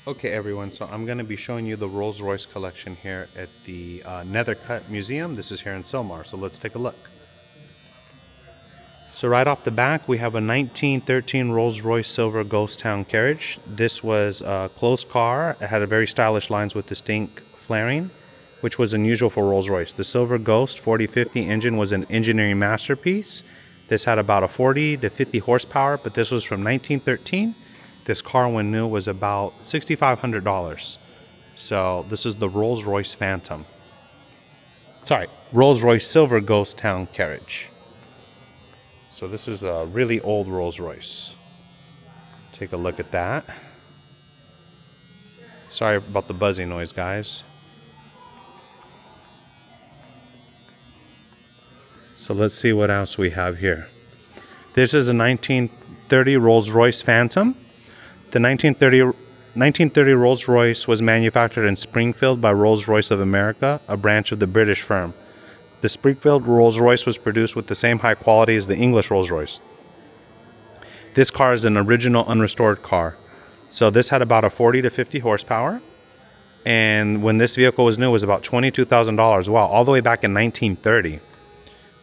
Okay everyone, so I'm going to be showing you the Rolls-Royce collection here at the Nethercut Museum. This is here in Silmar, so let's take a look. So right off the back, we have a 1913 Rolls-Royce Silver Ghost Town carriage. This was a closed car. It had a very stylish lines with distinct flaring, which was unusual for Rolls-Royce. The Silver Ghost 4050 engine was an engineering masterpiece. This had about a 40 to 50 horsepower, but this was from 1913. This car, when new, was about $6,500. So this is the Rolls-Royce Phantom. Sorry, Rolls-Royce Silver Ghost Town carriage. So this is a really old Rolls-Royce. Take a look at that. Sorry about the buzzing noise, guys. So let's see what else we have here. This is a 1930 Rolls-Royce Phantom. The 1930 Rolls-Royce was manufactured in Springfield by Rolls-Royce of America, a branch of the British firm. The Springfield Rolls-Royce was produced with the same high quality as the English Rolls-Royce. This car is an original unrestored car. So this had about a 40 to 50 horsepower. And when this vehicle was new, it was about $22,000. Wow, all the way back in 1930.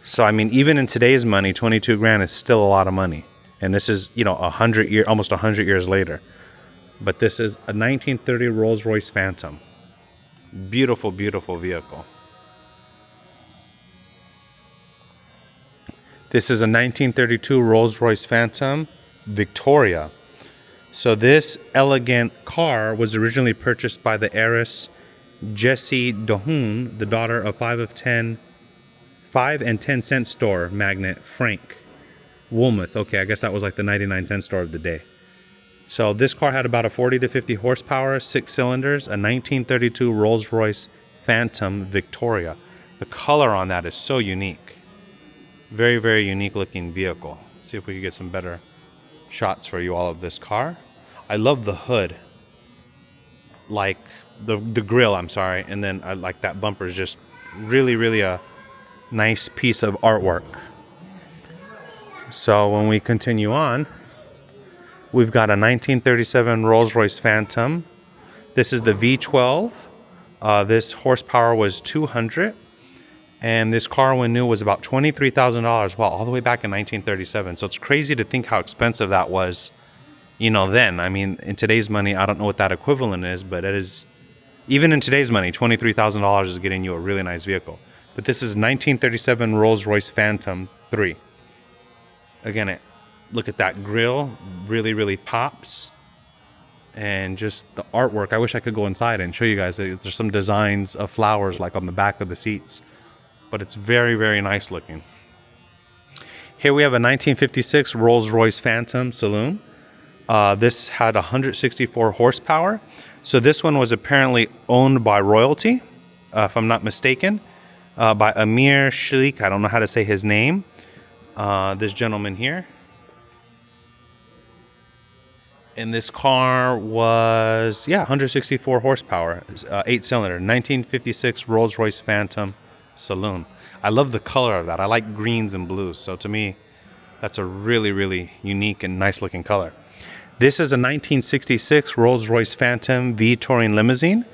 So, I mean, even in today's money, 22 grand is still a lot of money. And this is, almost 100 years later. But this is a 1930 Rolls-Royce Phantom. Beautiful, beautiful vehicle. This is a 1932 Rolls-Royce Phantom Victoria. So this elegant car was originally purchased by the heiress Jessie Dohun, the daughter of 5 and 10 cent store magnate Frank Woolmuth. Okay, I guess that was like the 99-cent store of the day. So this car had about a 40 to 50 horsepower, 6 cylinders, a 1932 Rolls-Royce Phantom Victoria. The color on that is so unique. Very, very unique looking vehicle. Let's see if we can get some better shots for you all of this car. I love the hood. Like the grill, I'm sorry. And then I like that bumper is just really, really a nice piece of artwork. So when we continue on, we've got a 1937 Rolls-Royce Phantom. This is the V12. This horsepower was 200. And this car, when new, was about $23,000. Wow, all the way back in 1937. So it's crazy to think how expensive that was, then. I mean, in today's money, I don't know what that equivalent is, but it is, even in today's money, $23,000 is getting you a really nice vehicle. But this is 1937 Rolls-Royce Phantom 3. Again, look at that grille, really, really pops. And just the artwork, I wish I could go inside and show you guys. There's some designs of flowers like on the back of the seats. But it's very, very nice looking. Here we have a 1956 Rolls-Royce Phantom Saloon. This had 164 horsepower. So this one was apparently owned by royalty, if I'm not mistaken, by Amir Sheikh. I don't know how to say his name. This gentleman here. And this car was, 164 horsepower, 8-cylinder, 1956 Rolls-Royce Phantom Saloon. I love the color of that. I like greens and blues. So to me, that's a really, really unique and nice looking color. This is a 1966 Rolls-Royce Phantom V Touring Limousine.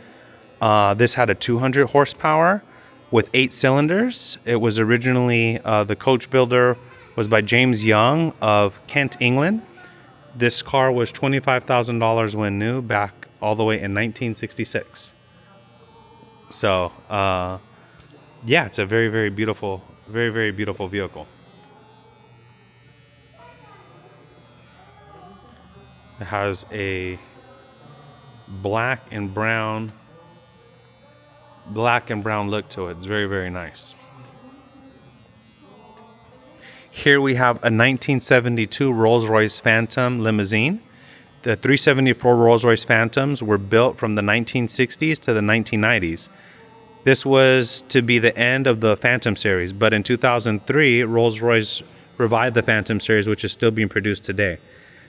This had a 200 horsepower with 8 cylinders. It was originally, the coach builder was by James Young of Kent, England. This car was $25,000 when new, back all the way in 1966. So, it's a very, very beautiful, very, very beautiful vehicle. It has a black and brown look to it. It's very, very nice. Here we have a 1972 Rolls-Royce Phantom limousine. The 374 Rolls-Royce Phantoms were built from the 1960s to the 1990s. This was to be the end of the Phantom series, but in 2003, Rolls-Royce revived the Phantom series, which is still being produced today.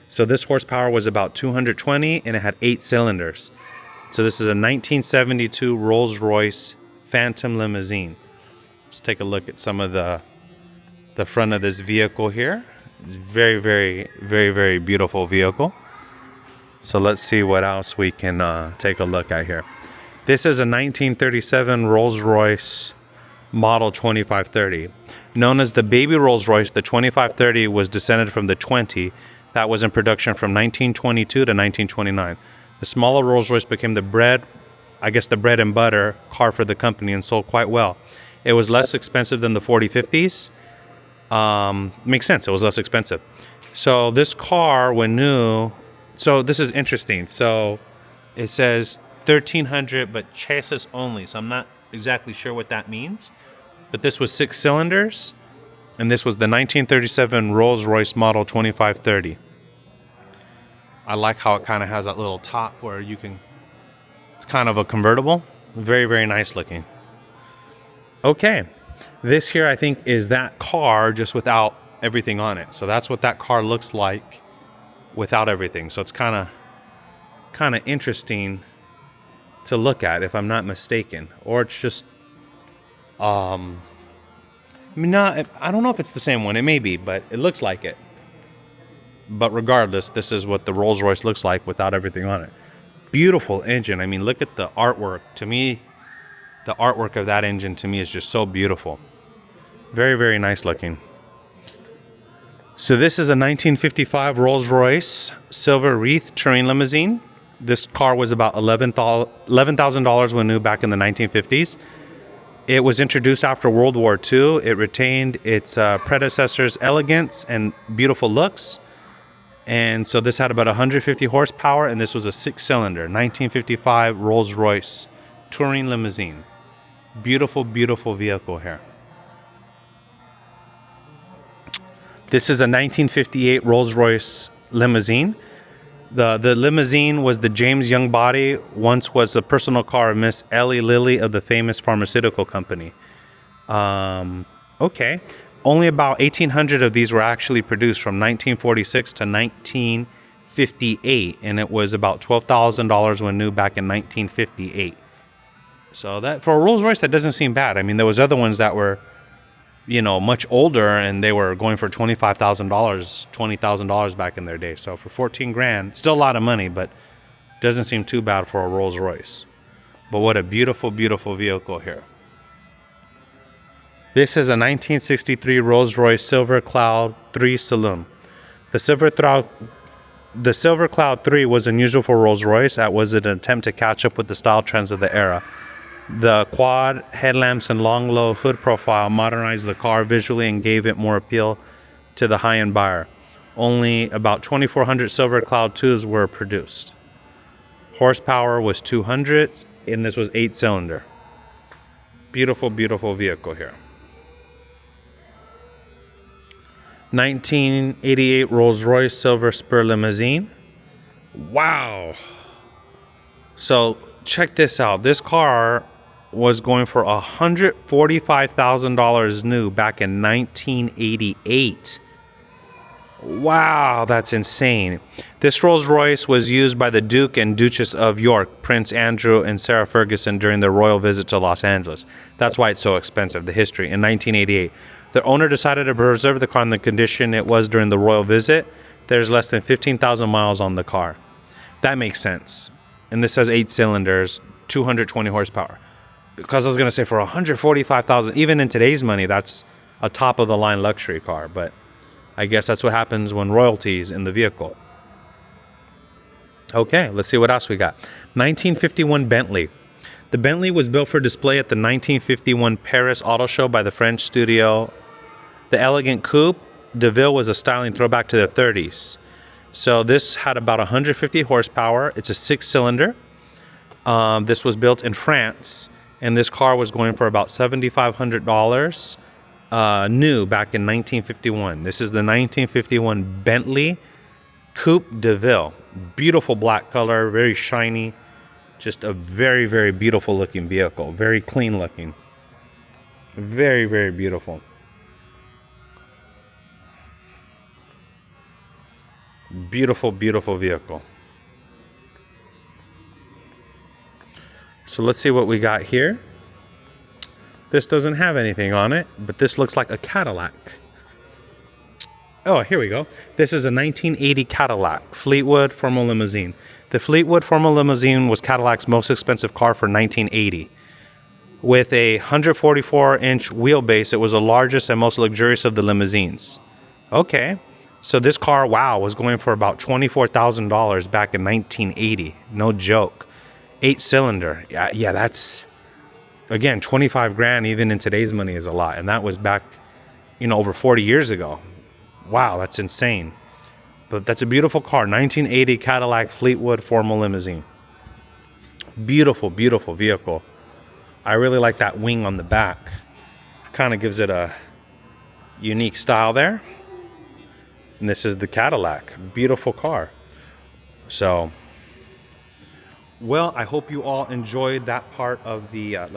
So this horsepower was about 220, and it had 8 cylinders. So this is a 1972 Rolls-Royce Phantom limousine. Let's take a look at some of the front of this vehicle here. It's very, very, very, very beautiful vehicle. So let's see what else we can take a look at here. This is a 1937 Rolls-Royce model 2530. Known as the baby Rolls-Royce, the 2530 was descended from the 20 that was in production from 1922 to 1929. The smaller Rolls-Royce became the bread and butter car for the company and sold quite well. It was less expensive than the 4050s. Makes sense, it was less expensive. So this car, when new, so this is interesting. So it says 1300, but chassis only. So I'm not exactly sure what that means. But this was 6 cylinders, and this was the 1937 Rolls-Royce model 2530. I like how it kind of has that little top where you can, it's kind of a convertible. Very, very nice looking. Okay, this here I think is that car just without everything on it. So that's what that car looks like without everything. So it's kind of interesting to look at, if I'm not mistaken. Or it's just I don't know if it's the same one. It may be, but it looks like it. But regardless, this is what the Rolls-Royce looks like without everything on it. Beautiful engine. I mean, look at the artwork. To me, the artwork of that engine to me is just so beautiful. Very, very nice looking. So this is a 1955 Rolls-Royce Silver Wreath Touring Limousine. This car was about $11,000 when new back in the 1950s. It was introduced after World War II. It retained its predecessor's elegance and beautiful looks. And so this had about 150 horsepower, and this was a 6-cylinder 1955 Rolls-Royce Touring Limousine. Beautiful, beautiful vehicle here. This is a 1958 Rolls-Royce limousine. The limousine was the James Young body, once was a personal car of Miss Ellie Lilly of the famous pharmaceutical company. Okay. Only about 1,800 of these were actually produced from 1946 to 1958, and it was about $12,000 when new back in 1958. So that, for a Rolls-Royce, that doesn't seem bad. I mean, there was other ones that were, much older, and they were going for $25,000, $20,000 back in their day. So for 14 grand, still a lot of money, but doesn't seem too bad for a Rolls-Royce. But what a beautiful, beautiful vehicle here. This is a 1963 Rolls-Royce Silver Cloud 3 Saloon. The Silver Cloud 3 was unusual for Rolls-Royce, as was an attempt to catch up with the style trends of the era. The quad headlamps and long low hood profile modernized the car visually and gave it more appeal to the high-end buyer. Only about 2,400 Silver Cloud 2s were produced. Horsepower was 200, and this was 8-cylinder. Beautiful, beautiful vehicle here. 1988 Rolls-Royce Silver Spur Limousine. Wow. So check this out. This car was going for $145,000 new back in 1988. Wow, that's insane. This Rolls-Royce was used by the Duke and Duchess of York, Prince Andrew and Sarah Ferguson, during their royal visit to Los Angeles. That's why it's so expensive, the history. In 1988, the owner decided to preserve the car in the condition it was during the royal visit. There's less than 15,000 miles on the car. That makes sense. And this has 8 cylinders, 220 horsepower. Because I was going to say, for $145,000, even in today's money, that's a top-of-the-line luxury car. But I guess that's what happens when royalty's in the vehicle. Okay, let's see what else we got. 1951 Bentley. The Bentley was built for display at the 1951 Paris Auto Show by the French studio. The elegant coupe DeVille was a styling throwback to the 30s. So this had about 150 horsepower. It's a 6-cylinder. This was built in France, and this car was going for about $7,500 new back in 1951. This is the 1951 Bentley Coupe DeVille. Beautiful black color, very shiny. Just a very, very beautiful looking vehicle. Very clean looking. Very, very beautiful. Beautiful, beautiful vehicle. So let's see what we got here. This doesn't have anything on it, but this looks like a Cadillac. Oh, here we go. This is a 1980 Cadillac Fleetwood Formal Limousine. The Fleetwood Formal Limousine was Cadillac's most expensive car for 1980. With a 144-inch wheelbase, it was the largest and most luxurious of the limousines. Okay, so this car, wow, was going for about $24,000 back in 1980. No joke. 8-cylinder. Yeah, that's, again, 25 grand even in today's money is a lot. And that was back, over 40 years ago. Wow, that's insane. But that's a beautiful car. 1980 Cadillac Fleetwood Formal Limousine. Beautiful, beautiful vehicle. I really like that wing on the back. Kind of gives it a unique style there. And this is the Cadillac. Beautiful car. So, well, I hope you all enjoyed that part of the, I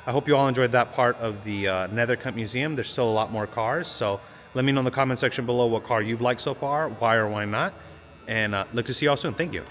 hope you all enjoyed that part of the Nethercutt Museum. There's still a lot more cars, so let me know in the comment section below what car you've liked so far, why or why not, and look to see y'all soon. Thank you.